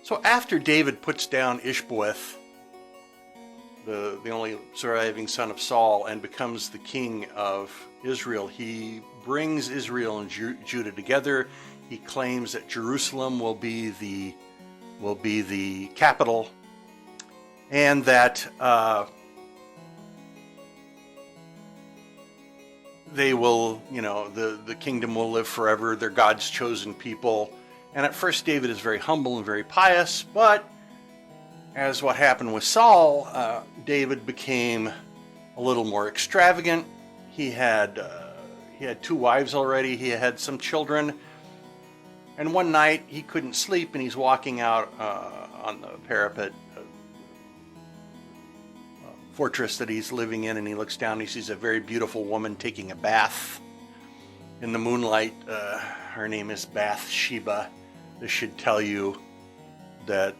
So after David puts down Ishbosheth, the only surviving son of Saul, and becomes the king of Israel, he brings Israel and Judah together. He claims that Jerusalem will be the capital, and that they will, the kingdom will live forever. They're God's chosen people. And at first David is very humble and very pious, but as what happened with Saul, David became a little more extravagant. He had 2 wives already. He had some children. And one night he couldn't sleep, and he's walking out on the parapet fortress that he's living in, and he looks down and he sees a very beautiful woman taking a bath in the moonlight. Her name is Bathsheba. This should tell you that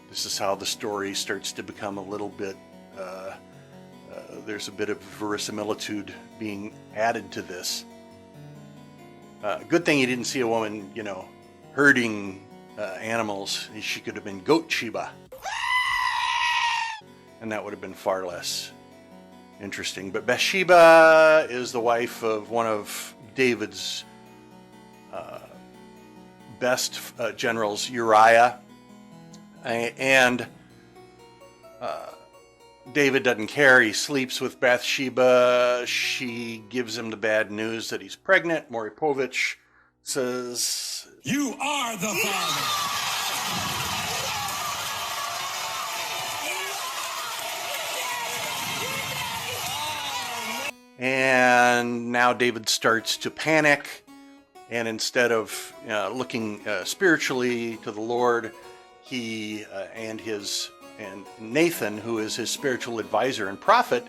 this is how the story starts to become a little bit, there's a bit of verisimilitude being added to this. Good thing you didn't see a woman, herding animals. She could have been Goat Sheba. And that would have been far less interesting. But Bathsheba is the wife of one of David's best generals, Uriah. And David doesn't care. He sleeps with Bathsheba. She gives him the bad news that he's pregnant. Moripovich says, "You are the father." And now David starts to panic, and instead of looking spiritually to the Lord, he and Nathan, who is his spiritual advisor and prophet,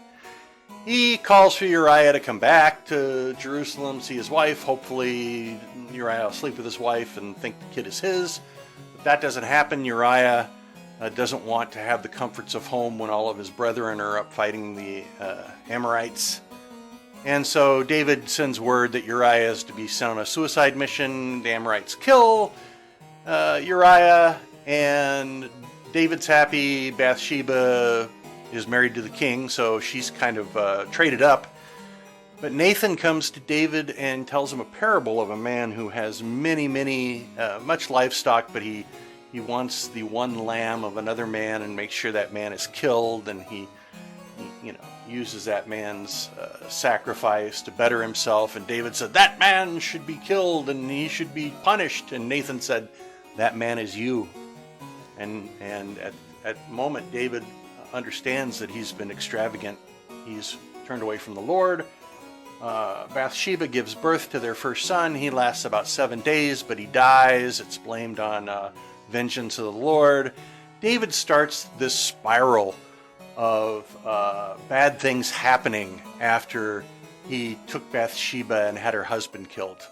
he calls for Uriah to come back to Jerusalem, see his wife. Hopefully Uriah will sleep with his wife and think the kid is his. But that doesn't happen. Uriah doesn't want to have the comforts of home when all of his brethren are up fighting the Amorites. And so David sends word that Uriah is to be sent on a suicide mission. The Amorites kill Uriah, and David's happy. Bathsheba is married to the king, so she's kind of traded up. But Nathan comes to David and tells him a parable of a man who has much livestock, but he wants the one lamb of another man and makes sure that man is killed, and he uses that man's sacrifice to better himself. And David said, that man should be killed and he should be punished. And Nathan said, that man is you. And at the moment, David understands that he's been extravagant. He's turned away from the Lord. Bathsheba gives birth to their first son. He lasts about 7 days, but he dies. It's blamed on vengeance of the Lord. David starts this spiral of bad things happening after he took Bathsheba and had her husband killed.